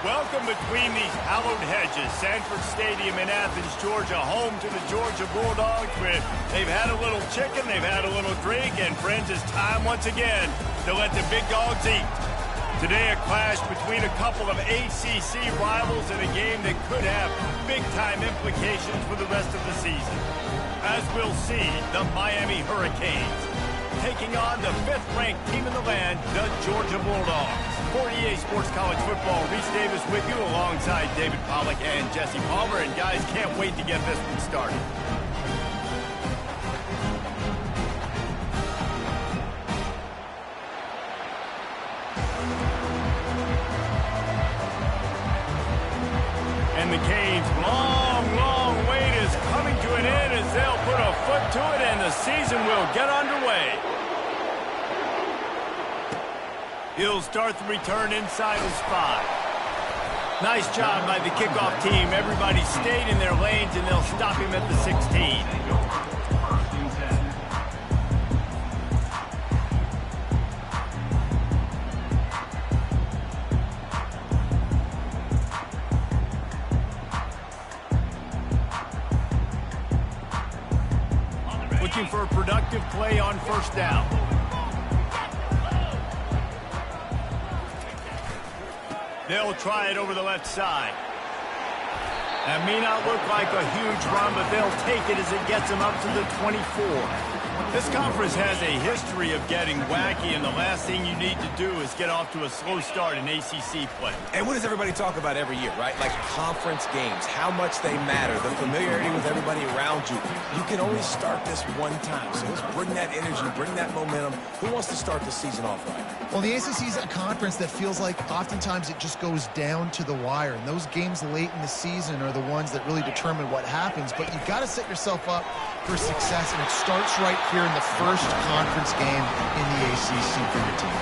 Welcome between these hallowed hedges. Sanford Stadium in Athens, Georgia, home to the Georgia Bulldogs. Where they've had a little chicken, they've had a little drink, and friends, it's time once again to let the big dogs eat. Today, a clash between a couple of ACC rivals in a game that could have big-time implications for the rest of the season. As we'll see, the Miami Hurricanes taking on the 5th-ranked team in the land, the Georgia Bulldogs. For EA Sports College Football, Reese Davis with you alongside David Pollack and Jesse Palmer. And guys, can't wait to get this one started. And the Canes' long wait is coming to an end as they'll put a foot to it and the season will get underway. He'll start the return inside his 5. Nice job by the kickoff team. Everybody stayed in their lanes, and they'll stop him at the 16. Looking for a productive play on first down. They'll try it over the left side. That may not look like a huge run, but they'll take it as it gets them up to the 24. This conference has a history of getting wacky, and the last thing you need to do is get off to a slow start in ACC play. And what does everybody talk about every year, right? Like conference games, how much they matter, the familiarity with everybody around you. You can only start this one time, so let's bring that energy, bring that momentum. Who wants to start the season off right? Well, the ACC is a conference that feels like oftentimes it just goes down to the wire, and those games late in the season are the ones that really determine what happens. But you've got to set yourself up for success, and it starts right here in the first conference game in the ACC for your team.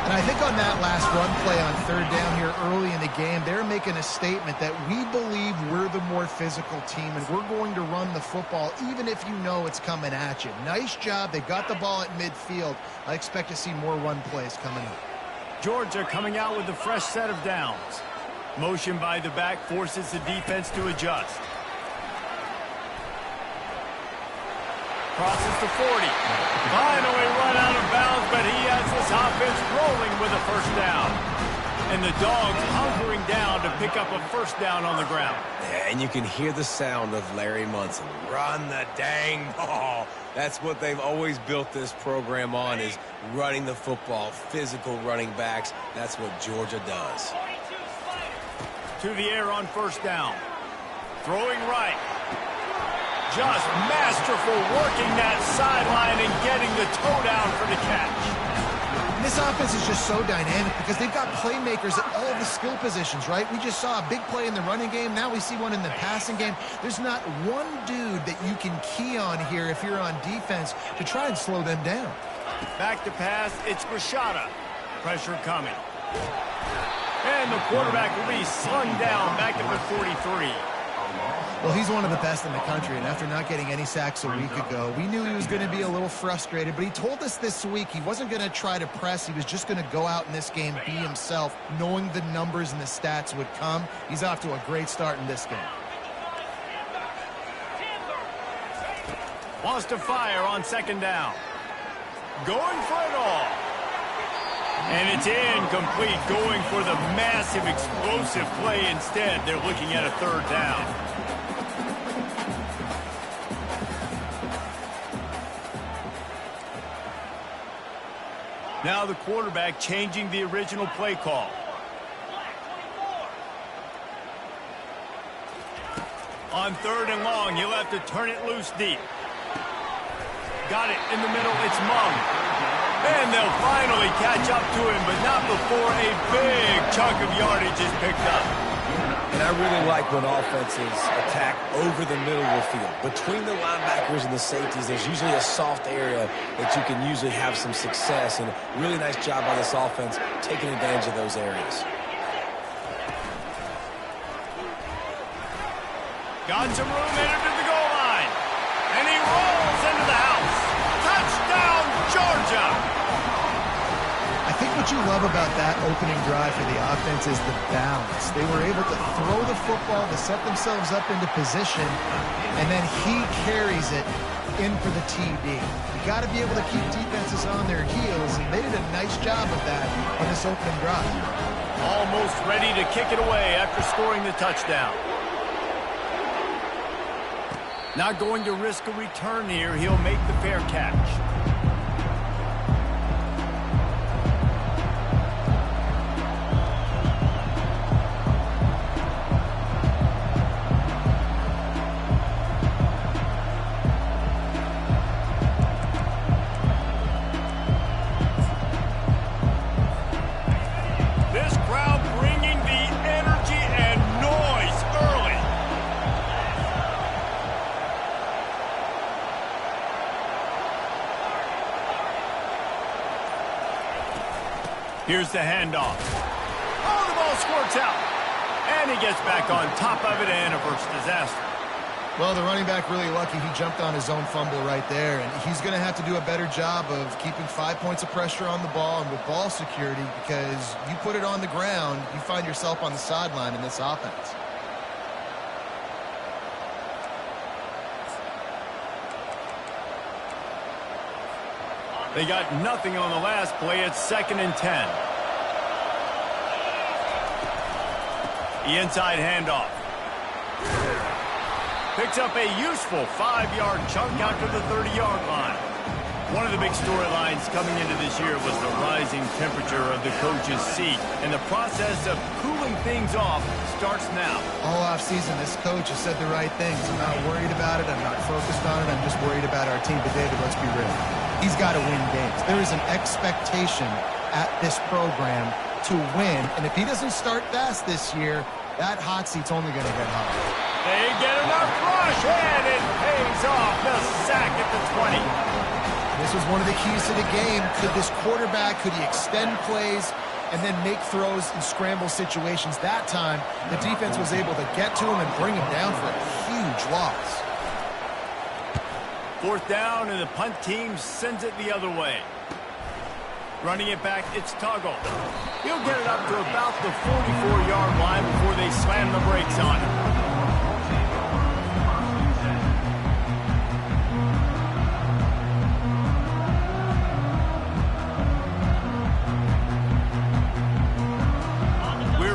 And I think on that last run play on third down here early in the game, they're making a statement that we believe we're the more physical team, and we're going to run the football even if you know it's coming at you. Nice job. They got the ball at midfield. I expect to see more run plays coming up. Georgia coming out with a fresh set of downs. Motion by the back forces the defense to adjust. Crosses to 40. Finally run out of bounds, but he has this offense rolling with a first down. And the Dogs hunkering down to pick up a first down on the ground. Yeah, and you can hear the sound of Larry Munson. Run the dang ball. That's what they've always built this program on, is running the football, physical running backs. That's what Georgia does. To the air on first down. Throwing right. Just masterful working that sideline and getting the toe down for the catch. And this offense is just so dynamic because they've got playmakers at all the skill positions, right? We just saw a big play in the running game. Now we see one in the passing game. There's not one dude that you can key on here if you're on defense to try and slow them down. Back to pass, it's Rashada. Pressure coming. And the quarterback will be slung down back at the 43. Well, he's one of the best in the country, and after not getting any sacks a week ago, we knew he was going to be a little frustrated, but he told us this week he wasn't going to try to press. He was just going to go out in this game, be himself, knowing the numbers and the stats would come. He's off to a great start in this game. Wants to fire on second down. Going for it all. And it's incomplete, going for the massive, explosive play instead. They're looking at a third down. Now the quarterback changing the original play call. On third and long, he'll have to turn it loose deep. Got it in the middle, it's Mung. And they'll finally catch up to him, but not before a big chunk of yardage is picked up. And I really like when offenses attack over the middle of the field. Between the linebackers and the safeties, there's usually a soft area that you can usually have some success. And a really nice job by this offense taking advantage of those areas. Got some room, headed to the goal line. And he rolls into the house. Touchdown, Georgia! I think what you you love about that opening drive for the offense is the balance. They were able to throw the football to set themselves up into position, and then he carries it in for the TD. You got to be able to keep defenses on their heels, and they did a nice job of that on this opening drive. Almost ready to kick it away after scoring the touchdown. Not going to risk a return here. He'll make the fair catch. Here's the handoff. Oh, the ball squirts out. And he gets back on top of it and averts disaster. Well, the running back really lucky he jumped on his own fumble right there, and he's going to have to do a better job of keeping 5 points of pressure on the ball and with ball security, because you put it on the ground, you find yourself on the sideline in this offense. They got nothing on the last play. It's 2nd and 10. The inside handoff. Picks up a useful 5-yard chunk out to the 30-yard line. One of the big storylines coming into this year was the rising temperature of the coach's seat, and the process of cooling things off starts now. All offseason, this coach has said the right things. I'm not worried about it. I'm not focused on it. I'm just worried about our team. But, David, let's be real. He's got to win games. There is an expectation at this program to win, and if he doesn't start fast this year, that hot seat's only going to get hotter. They get enough rush, and it pays off. The sack at the 20. This was one of the keys to the game. Could this quarterback, could he extend plays and then make throws in scramble situations? That time, the defense was able to get to him and bring him down for a huge loss. 4th down, and the punt team sends it the other way. Running it back, it's Tuggle. He'll get it up to about the 44-yard line before they slam the brakes on him.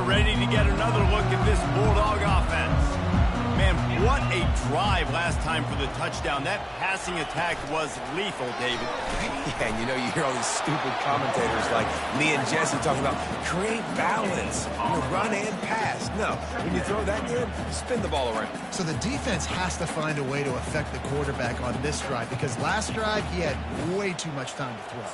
Ready to get another look at this Bulldog offense. Man, what a drive last time for the touchdown. That passing attack was lethal, David. Yeah, and you know, you hear all these stupid commentators like me and Jesse talking about create balance, run and pass. No, when you throw that good, spin the ball around. So the defense has to find a way to affect the quarterback on this drive, because last drive he had way too much time to throw.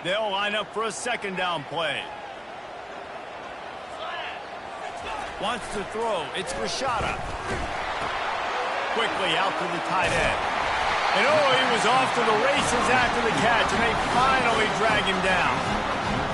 They'll line up for a 2nd down play. Wants to throw. It's Rashada. Quickly out to the tight end. And oh, he was off to the races after the catch, and they finally drag him down.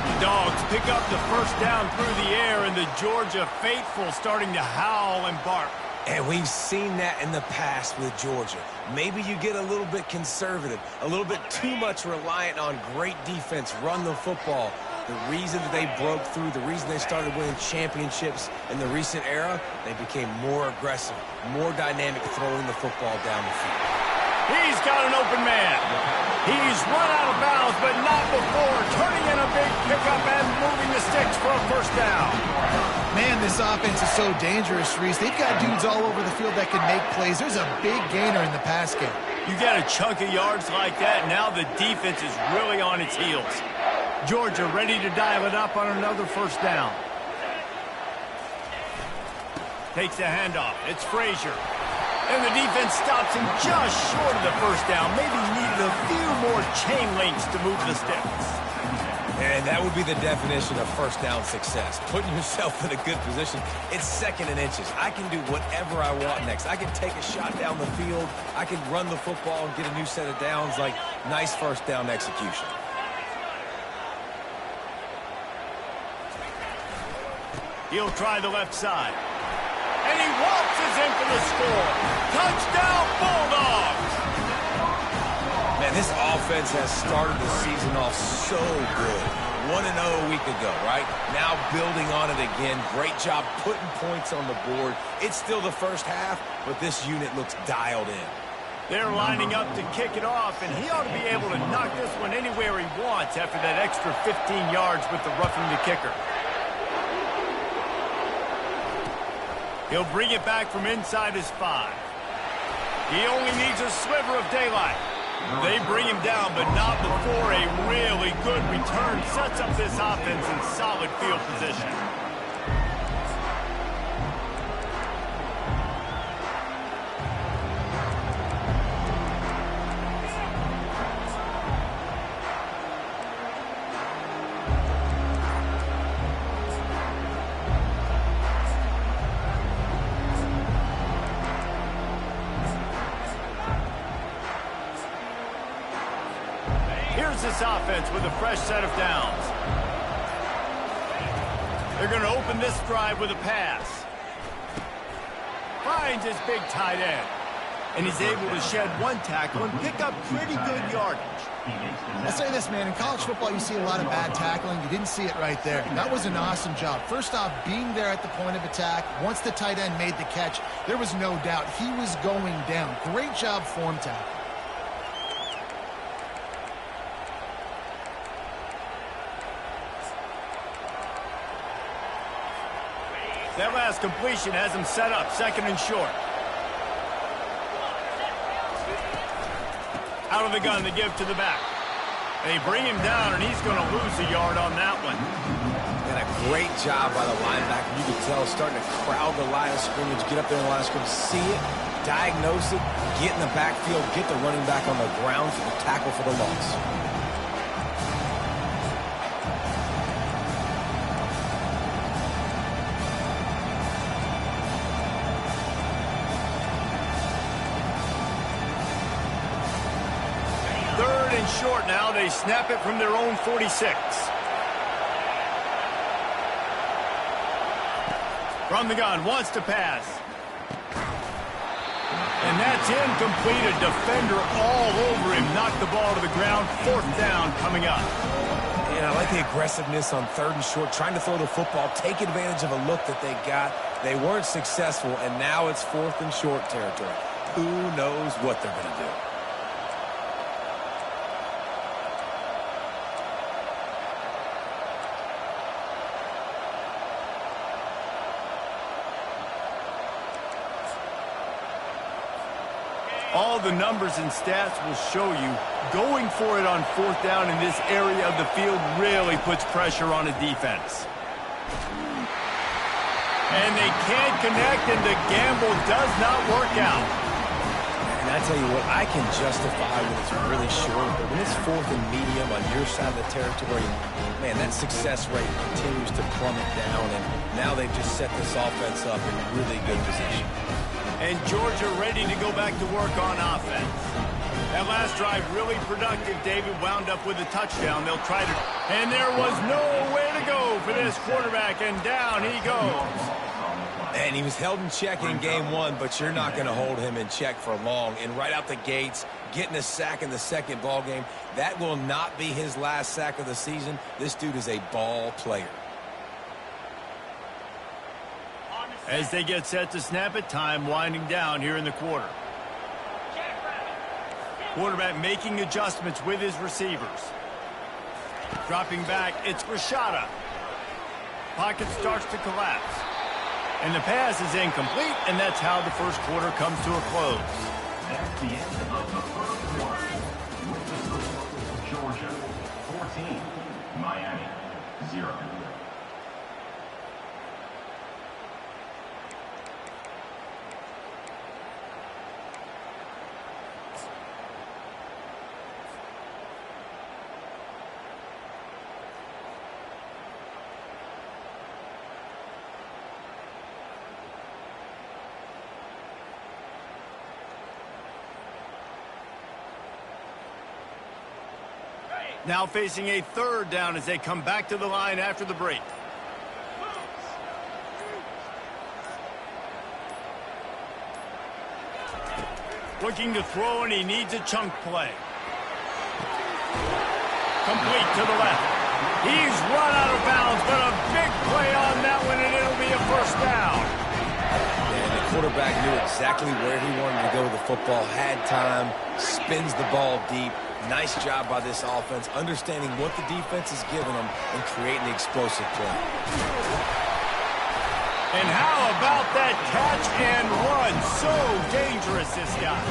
The Dogs pick up the 1st down through the air, and the Georgia faithful starting to howl and bark. And we've seen that in the past with Georgia. Maybe you get a little bit conservative, a little bit too much reliant on great defense, run the football. The reason that they broke through, the reason they started winning championships in the recent era, they became more aggressive, more dynamic throwing the football down the field. He's got an open man. He's run out of bounds, but not before turning in a big pickup and moving the sticks for a 1st down. Man, this offense is so dangerous, Reese. They've got dudes all over the field that can make plays. There's a big gainer in the pass game. You get a chunk of yards like that, now the defense is really on its heels. Georgia ready to dial it up on another 1st down. Takes the handoff. It's Frazier. And the defense stops him just short of the 1st down. Maybe needed a few more chain links to move the sticks. And that would be the definition of first down success. Putting yourself in a good position. It's second and inches. I can do whatever I want next. I can take a shot down the field. I can run the football and get a new set of downs. Like, nice first down execution. He'll try the left side. And he waltzes in for the score. Touchdown, Bulldogs! Man, this offense has started the season off so good. 1-0 a week ago, right? Now building on it again. Great job putting points on the board. It's still the first half, but this unit looks dialed in. They're lining up to kick it off, and he ought to be able to knock this one anywhere he wants after that extra 15 yards with the roughing the kicker. He'll bring it back from inside his 5. He only needs a sliver of daylight. They bring him down, but not before a really good return sets up this offense in solid field position. Here's this offense with a fresh set of downs. They're going to open this drive with a pass. Finds his big tight end. And he's able to shed one tackle and pick up pretty good yardage. I'll say this, man. In college football, you see a lot of bad tackling. You didn't see it right there. That was an awesome job. First off, being there at the point of attack. Once the tight end made the catch, there was no doubt he was going down. Great job form tackle. That last completion has him set up, second and short. Out of the gun to give to the back. They bring him down, and he's going to lose a yard on that one. And a great job by the linebacker. You can tell starting to crowd the line of scrimmage, get up there in the line of scrimmage, see it, diagnose it, get in the backfield, get the running back on the ground for the tackle for the loss. Short now. They snap it from their own 46. From the gun, wants to pass. And that's incomplete. A defender all over him. Knocked the ball to the ground. Fourth down coming up. And I like the aggressiveness on third and short, trying to throw the football, take advantage of a look that they got. They weren't successful, and now it's fourth and short territory. Who knows what they're going to do? All the numbers and stats will show you going for it on fourth down in this area of the field really puts pressure on a defense. And they can't connect, and the gamble does not work out. And I tell you what, I can justify when it's really short, but when it's fourth and medium on your side of the territory, man, that success rate continues to plummet down, and now they've just set this offense up in really good position. And Georgia ready to go back to work on offense. That last drive really productive. David wound up with a touchdown. They'll try to... And there was nowhere to go for this quarterback, and down he goes. And he was held in check in game one, but you're not going to hold him in check for long. And right out the gates, getting a sack in the second ball game, that will not be his last sack of the season. This dude is a ball player. As they get set to snap it, time winding down here in the quarter. Quarterback making adjustments with his receivers. Dropping back, it's Rashada. Pocket starts to collapse. And the pass is incomplete, and that's how the first quarter comes to a close. That's the end of the first quarter. With the score, Georgia 14, Miami 0. Now facing a third down as they come back to the line after the break. Looking to throw, and he needs a chunk play. Complete to the left. He's run out of bounds, but a big play on that one, and it'll be a first down. And the quarterback knew exactly where he wanted to go with the football, had time, spins the ball deep. Nice job by this offense, understanding what the defense is giving them and creating the explosive play. And how about that catch and run? So dangerous, this guy.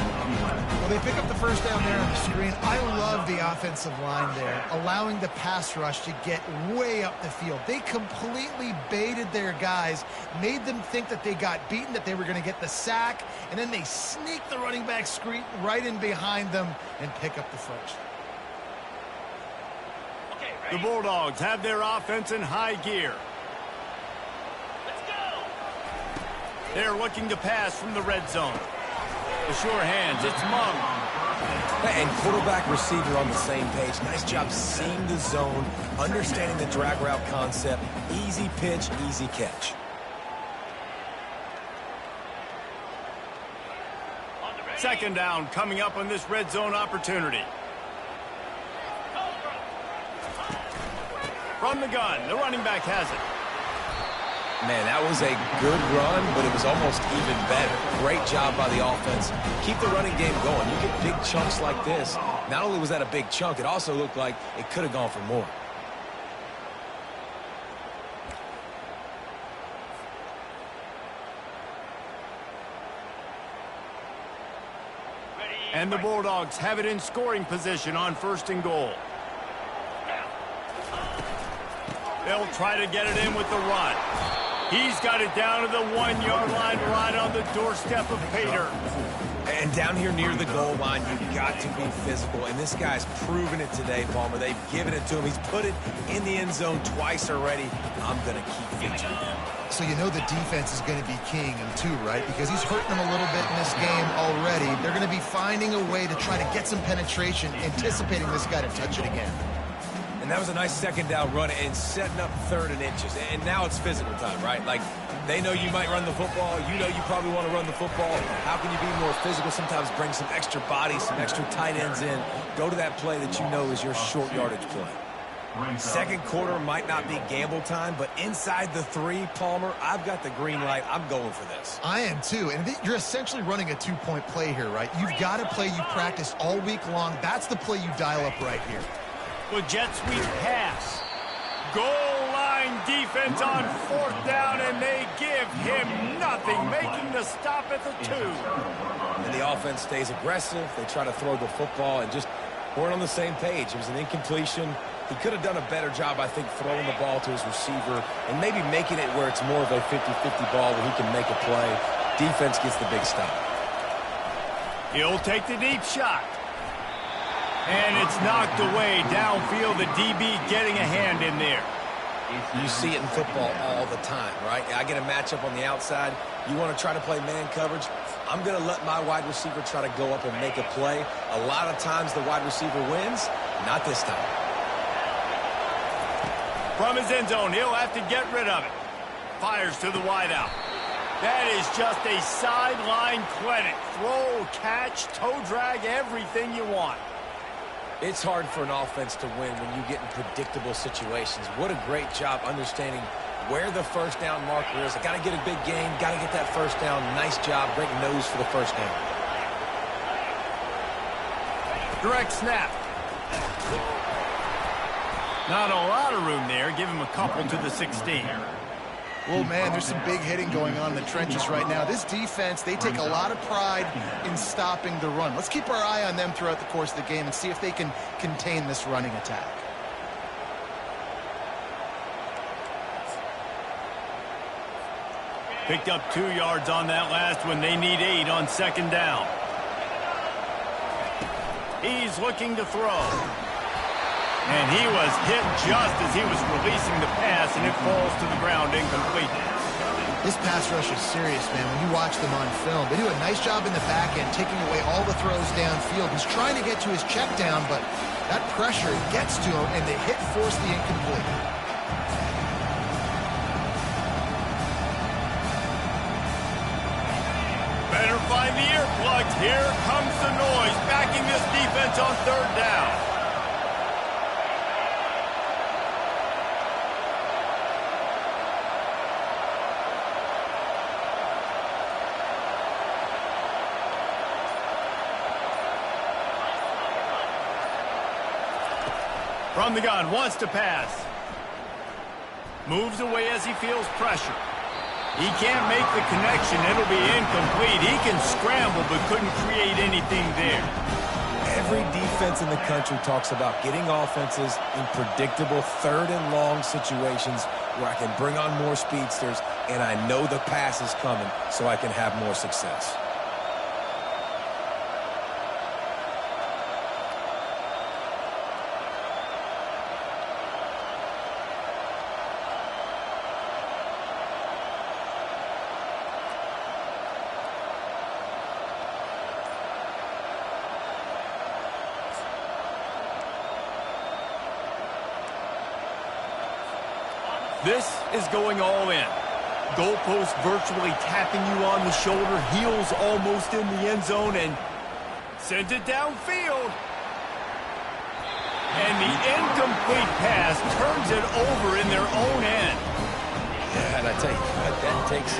Well, they pick up the first down there on the screen. I love the offensive line there, allowing the pass rush to get way up the field. They completely baited their guys, made them think that they got beaten, that they were going to get the sack, and then they sneak the running back screen right in behind them and pick up the first. The Bulldogs have their offense in high gear. They're looking to pass from the red zone. The sure hands, it's Mung. And quarterback receiver on the same page. Nice job seeing the zone, understanding the drag route concept. Easy pitch, easy catch. Second down coming up on this red zone opportunity. From the gun, the running back has it. Man, that was a good run, but it was almost even better. Great job by the offense. Keep the running game going. You get big chunks like this. Not only was that a big chunk, it also looked like it could have gone for more. And the Bulldogs have it in scoring position on first and goal. They'll try to get it in with the run. He's got it down to the 1-yard line right on the doorstep of Pater. And down here near the goal line, you've got to be physical. And this guy's proven it today, Palmer. They've given it to him. He's put it in the end zone twice already. I'm going to keep featuring him. So you know the defense is going to be keying him too, right? Because he's hurting them a little bit in this game already. They're going to be finding a way to try to get some penetration, anticipating this guy to touch it again. And that was a nice second down run and setting up third and inches. And now it's physical time, right? Like, they know you might run the football. You know you probably want to run the football. How can you be more physical? Sometimes bring some extra bodies, some extra tight ends in. Go to that play that you know is your short yardage play. Second quarter might not be gamble time, but inside the 3, Palmer, I've got the green light. I'm going for this. I am too, and you're essentially running a 2-point play here, right? You've got a play you practice all week long. That's the play you dial up right here. With jet sweep pass. Goal line defense on fourth down, and they give him nothing, making the stop at the 2. And the offense stays aggressive. They try to throw the football and just weren't on the same page. It was an incompletion. He could have done a better job, I think, throwing the ball to his receiver and maybe making it where it's more of a 50-50 ball where he can make a play. Defense gets the big stop. He'll take the deep shot. And it's knocked away downfield. The DB getting a hand in there. You see it in football all the time, right? I get a matchup on the outside. You want to try to play man coverage. I'm going to let my wide receiver try to go up and make a play. A lot of times the wide receiver wins. Not this time. From his end zone, he'll have to get rid of it. Fires to the wideout. That is just a sideline clinic. Throw, catch, toe drag, everything you want. It's hard for an offense to win when you get in predictable situations. What a great job understanding where the first down marker is. I got to get a big gain, got to get that first down. Nice job, great nose for the first down. Direct snap. Not a lot of room there. Give him a couple to the 16. Well, man, there's some big hitting going on in the trenches right now. This defense, they take a lot of pride in stopping the run. Let's keep our eye on them throughout the course of the game and see if they can contain this running attack. Picked up 2 yards on that last one. They need 8 on second down. He's looking to throw. And he was hit just as he was releasing the pass, and it falls to the ground incomplete. This pass rush is serious, man. When you watch them on film, they do a nice job in the back end, taking away all the throws downfield. He's trying to get to his check down, but That pressure gets to him, and the hit forced the incomplete. Better find the earplugs. Here comes the noise, backing this defense on third down. From the gun, wants to pass. Moves away as he feels pressure. He can't make the connection. It'll be incomplete. He can scramble, but couldn't create anything there. Every defense in the country talks about getting offenses in predictable third and long situations where I can bring on more speedsters, and I know the pass is coming, so I can have more success. This is going all in. Goalpost virtually tapping you on the shoulder, heels almost in the end zone, and sends it downfield. And the incomplete pass turns it over in their own end. Yeah, and I tell you what, that takes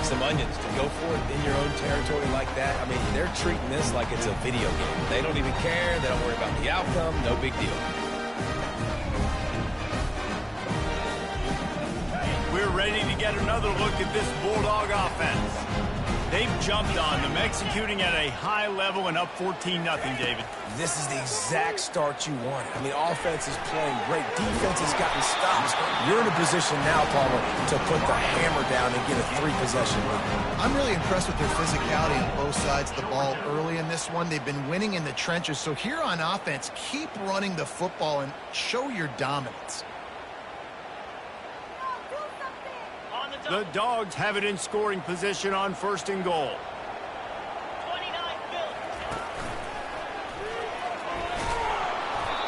some onions to go for it in your own territory like that. I mean, they're treating this like it's a video game. They don't even care. They don't worry about the outcome. No big deal. We're ready to get another look at this Bulldog offense. They've jumped on them, executing at a high level and up 14-0, David. This is the exact start you wanted. I mean, offense is playing great. Defense has gotten stops. You're in a position now, Palmer, to put the hammer down and get a 3-possession lead. I'm really impressed with their physicality on both sides of the ball early in this one. They've been winning in the trenches. So here on offense, keep running the football and show your dominance. The Dogs have it in scoring position on 1st and goal.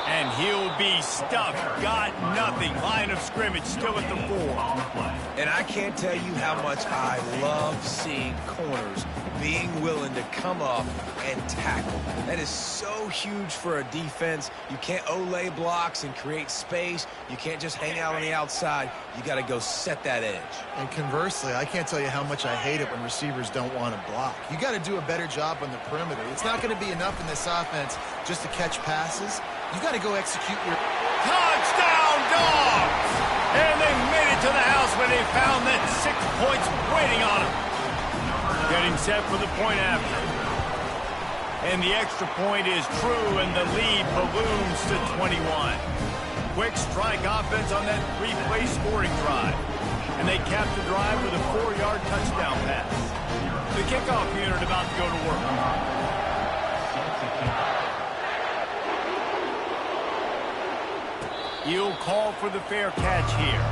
And he'll be stuffed. Got nothing. Line of scrimmage still at the 4. And I can't tell you how much I love seeing corners being willing to come up and tackle. That is so huge for a defense. You can't olay blocks and create space. You can't just hang out on the outside. You got to go set that edge. And conversely, I can't tell you how much I hate it when receivers don't want to block. You got to do a better job on the perimeter. It's not going to be enough in this offense just to catch passes. You got to go execute your touchdown, Dogs! And they made it to the house when they found that 6 points waiting on them. Getting set for the point after. And the extra point is true, and the lead balloons to 21. Quick strike offense on that 3-play scoring drive. And they cap the drive with a 4-yard touchdown pass. The kickoff unit about to go to work. He'll call for the fair catch here.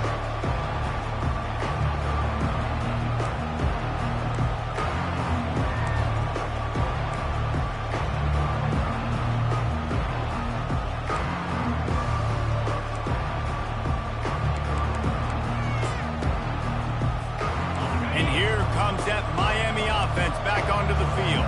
And here comes that Miami offense back onto the field.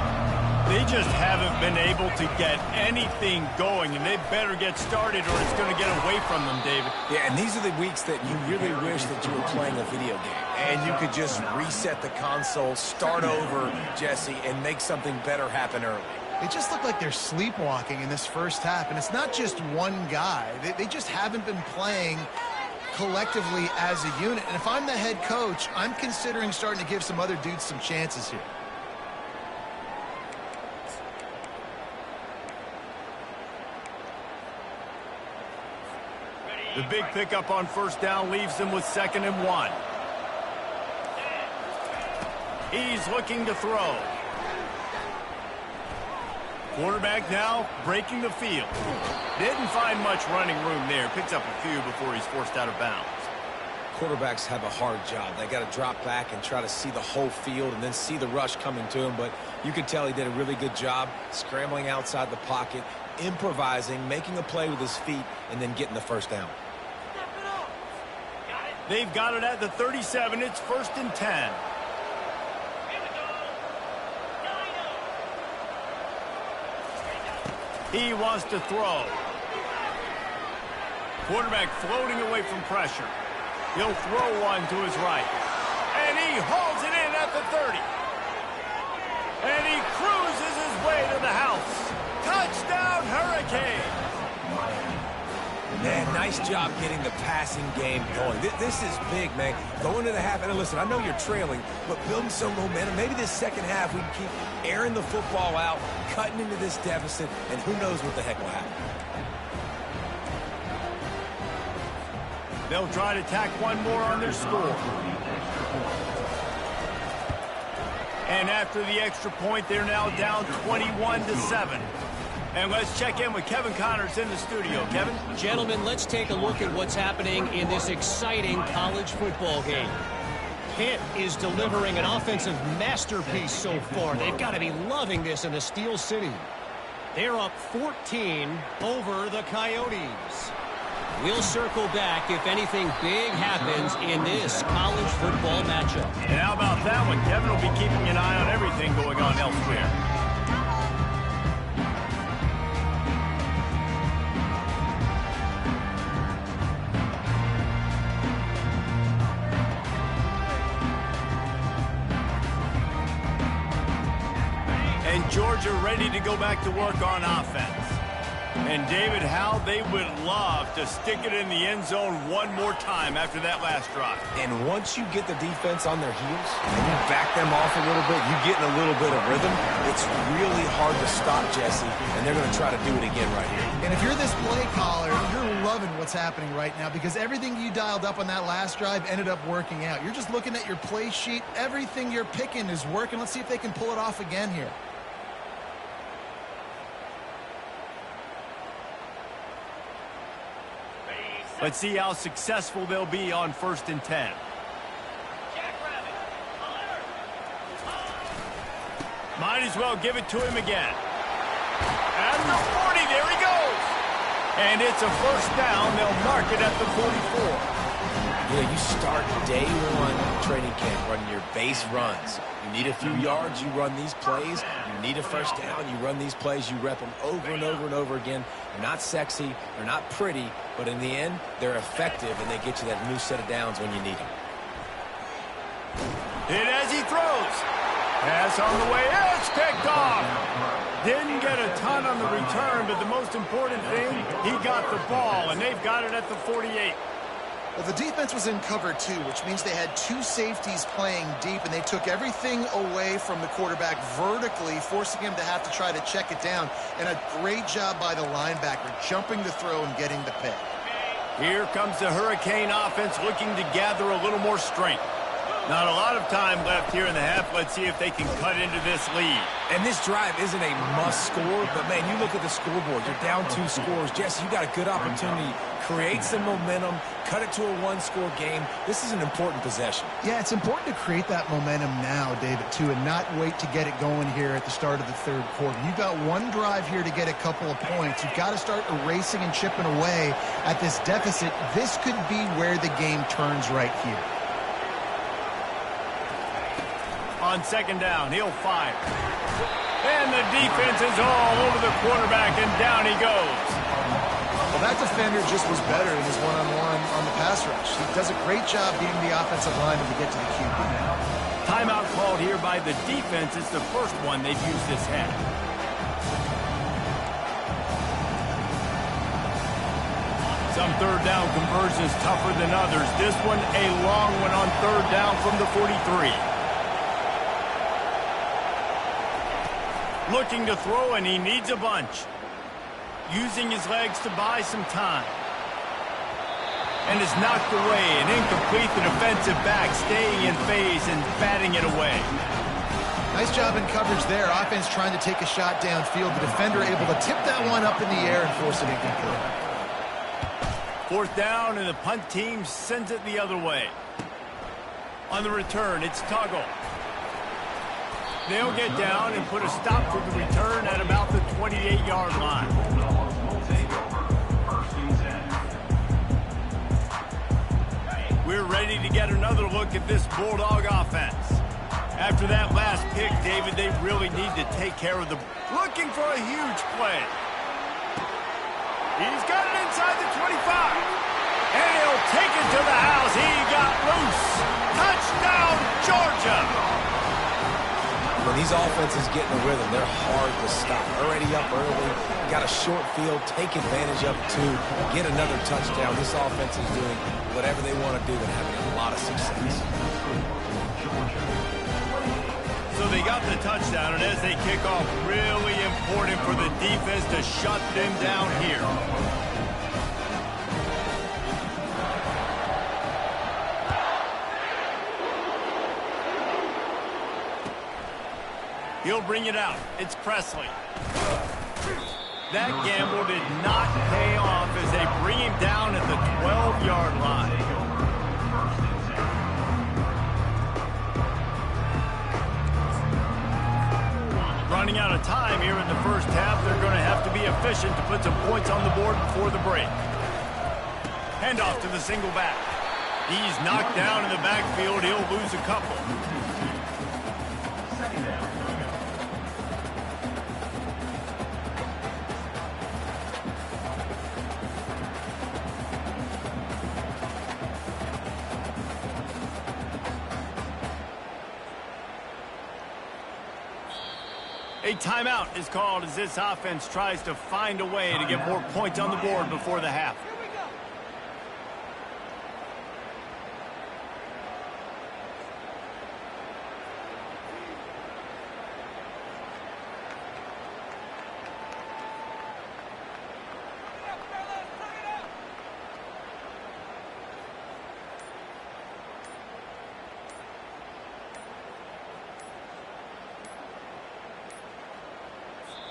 They just haven't been able to get anything going, and they better get started or it's going to get away from them, David. Yeah, and these are the weeks that you really wish that you were playing a video game and you could just reset the console, start over, Jesse, and make something better happen early. They just look like they're sleepwalking in this first half, and it's not just one guy. They just haven't been playing collectively as a unit. And if I'm the head coach, I'm considering starting to give some other dudes some chances here. The big pickup on 1st down leaves them with 2nd and 1. He's looking to throw. Quarterback now breaking the field. Didn't find much running room there. Picks up a few before he's forced out of bounds. Quarterbacks have a hard job. They got to drop back and try to see the whole field and then see the rush coming to him. But you could tell he did a really good job scrambling outside the pocket, improvising, making a play with his feet, and then getting the first down. They've got it at the 37. It's 1st and 10. He wants to throw. Quarterback floating away from pressure. He'll throw one to his right. And he hauls it in at the 30. And he cruises his way to the house. Touchdown, Hurricane! Man, nice job getting the passing game going. This is big, man. Going to the half, and listen, I know you're trailing, but building some momentum. Maybe this second half we can keep airing the football out, cutting into this deficit, and who knows what the heck will happen. They'll try to tack one more on their score. And after the extra point, they're now down 21-7. And let's check in with Kevin Connors in the studio. Kevin? Gentlemen, let's take a look at what's happening in this exciting college football game. Pitt is delivering an offensive masterpiece so far. They've got to be loving this in the Steel City. They're up 14 over the Coyotes. We'll circle back if anything big happens in this college football matchup. And how about that one? Kevin will be keeping an eye on everything going on elsewhere. And Georgia ready to go back to work on offense. And David, how they would love to stick it in the end zone one more time after that last drive. And once you get the defense on their heels and you back them off a little bit, you get in a little bit of rhythm, it's really hard to stop, Jesse, and they're going to try to do it again right here. And if you're this play caller, you're loving what's happening right now because everything you dialed up on that last drive ended up working out. You're just looking at your play sheet. Everything you're picking is working. Let's see if they can pull it off again here. Let's see how successful they'll be on 1st and 10. Might as well give it to him again. At the 40, there he goes. And it's a first down. They'll mark it at the 44. Yeah, you start day one training camp running your base runs. You need a few yards, you run these plays. You need a first down, you run these plays. You rep them over and over and over again. They're not sexy, they're not pretty, but in the end, they're effective, and they get you that new set of downs when you need them. Hit as he throws. Pass on the way. It's picked off. Didn't get a ton on the return, but the most important thing, he got the ball, and they've got it at the 48. Well, the defense was in cover two, which means they had two safeties playing deep, and they took everything away from the quarterback vertically, forcing him to have to try to check it down. And a great job by the linebacker, jumping the throw and getting the pick. Here comes the Hurricane offense looking to gather a little more strength. Not a lot of time left here in the half. Let's see if they can cut into this lead. And this drive isn't a must score, but, man, you look at the scoreboard. You're down 2 scores. Jesse, you got a good opportunity. Create some momentum. Cut it to a one-score game. This is an important possession. Yeah, it's important to create that momentum now, David, too, and not wait to get it going here at the start of the third quarter. You've got one drive here to get a couple of points. You've got to start erasing and chipping away at this deficit. This could be where the game turns right here. On second down, he'll fire. And the defense is all over the quarterback, and down he goes. Well, that defender just was better in his one-on-one on the pass rush. He does a great job being the offensive lineman to get to the QB. Timeout called here by the defense. It's the first one they've used this half. Some third down conversions tougher than others. This one a long one on third down from the 43. Looking to throw, and he needs a bunch. Using his legs to buy some time. And is knocked away and incomplete. The defensive back staying in phase and batting it away. Nice job in coverage there. Offense trying to take a shot downfield. The defender able to tip that one up in the air and force it incomplete. Fourth down, and the punt team sends it the other way. On the return, it's Tuggle. They'll get down and put a stop to the return at about the 28-yard line. to get another look at this Bulldog offense. After that last pick, David, they really need to take care of the... Looking for a huge play. He's got it inside the 25. And he'll take it to the house. He got loose. Touchdown, Georgia. When these offenses get in a rhythm, they're hard to stop. Already up early, got a short field, take advantage of it too, get another touchdown. This offense is doing whatever they want to do and having a lot of success. So they got the touchdown, and as they kick off, really important for the defense to shut them down here. He'll bring it out. It's Presley. That gamble did not pay off as they bring him down at the 12-yard line. Running out of time here in the first half. They're going to have to be efficient to put some points on the board before the break. Handoff to the single back. He's knocked down in the backfield. He'll lose a couple. A timeout is called as this offense tries to find a way to get more points on the board before the half.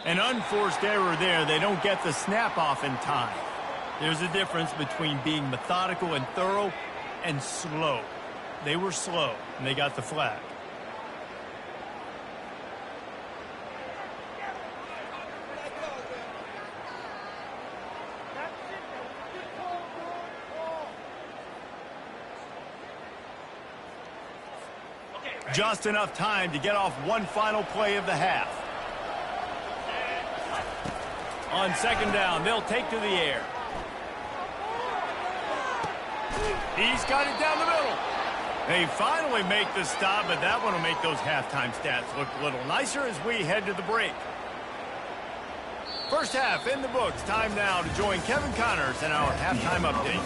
An unforced error there. They don't get the snap off in time. There's a difference between being methodical and thorough and slow. They were slow, and they got the flag. Just enough time to get off one final play of the half. On second down, they'll take to the air. He's got it down the middle. They finally make the stop, but that one will make those halftime stats look a little nicer as we head to the break. First half in the books. Time now to join Kevin Connors in our halftime update.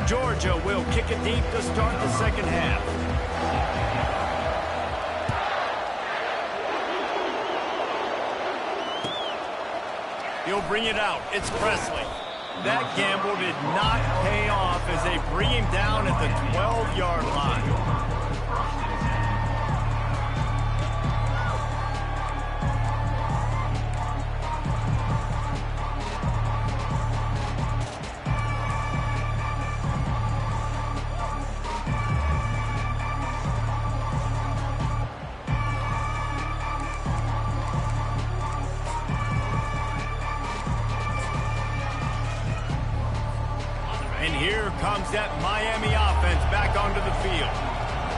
Georgia will kick it deep to start the second half. He'll bring it out. It's Presley. That gamble did not pay off as they bring him down at the 12-yard line. Here comes that Miami offense back onto the field.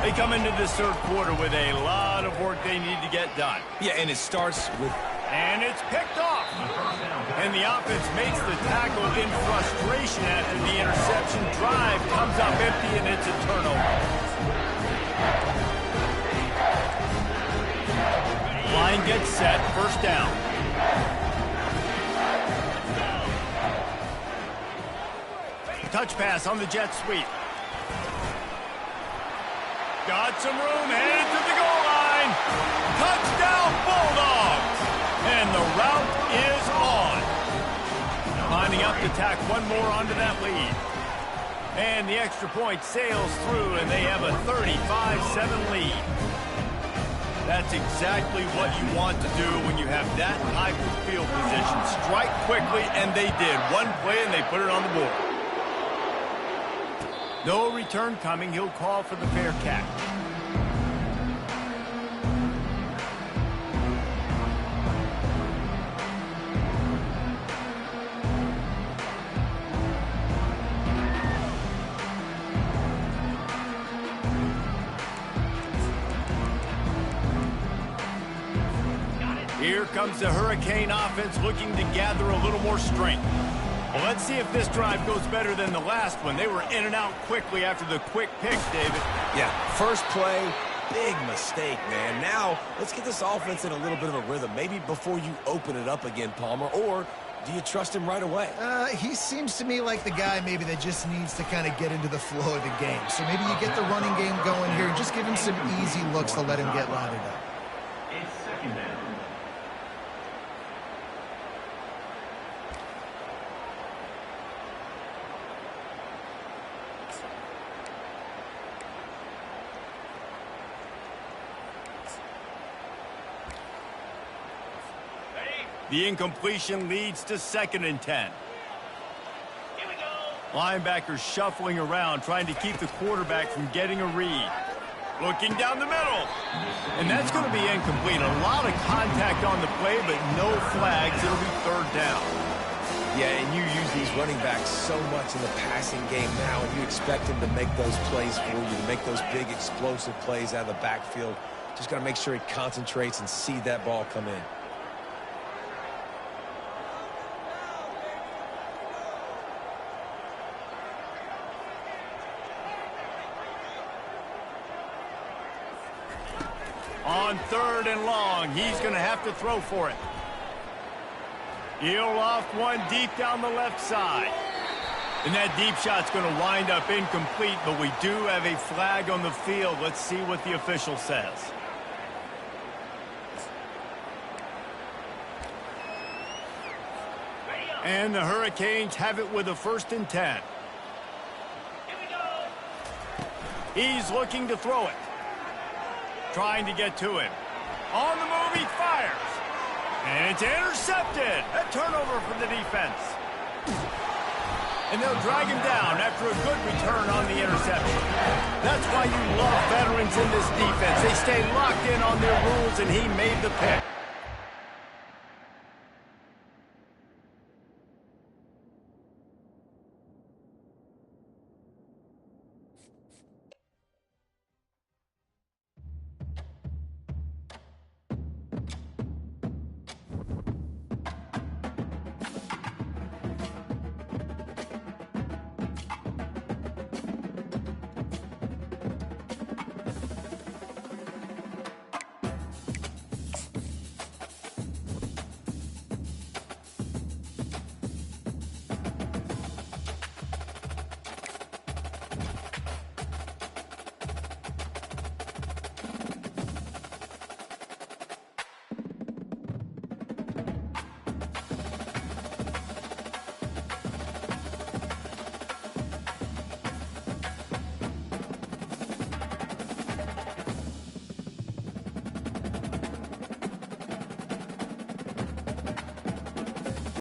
They come into this third quarter with a lot of work they need to get done. Yeah, and it starts with... And it's picked off. And the offense makes the tackle in frustration after the interception. Drive comes up empty, and it's a turnover. Line gets set. First down. Touch pass on the jet sweep. Got some room, headed to the goal line. Touchdown, Bulldogs! And the route is on. Lining up to tack one more onto that lead. And the extra point sails through, and they have a 35-7 lead. That's exactly what you want to do when you have that type of field position. Strike quickly, and they did. One play, and they put it on the board. No return coming. He'll call for the fair catch. Here comes the Hurricane offense looking to gather a little more strength. Well, let's see if this drive goes better than the last one. They were in and out quickly after the quick pick, David. Yeah, first play, big mistake, man. Now, let's get this offense in a little bit of a rhythm. Maybe before you open it up again, Palmer, or do you trust him right away? He seems to me like the guy maybe that just needs to kind of get into the flow of the game. So maybe you get the running game going here and just give him some easy looks to let him get loaded up. It's second down. The incompletion leads to 2nd and 10. Here we go. Linebackers shuffling around, trying to keep the quarterback from getting a read. Looking down the middle. And that's going to be incomplete. A lot of contact on the play, but no flags. It'll be 3rd down. Yeah, and you use these running backs so much in the passing game now, and you expect them to make those plays for you, to make those big explosive plays out of the backfield. Just got to make sure he concentrates and see that ball come in. On 3rd and long, he's going to have to throw for it. He'll loft one deep down the left side. And that deep shot's going to wind up incomplete, but we do have a flag on the field. Let's see what the official says. And the Hurricanes have it with a 1st and 10. Here we go. He's looking to throw it. Trying to get to him. On the move, he fires. And it's intercepted. A turnover for the defense. And they'll drag him down after a good return on the interception. That's why you love veterans in this defense. They stay locked in on their rules, and he made the pick.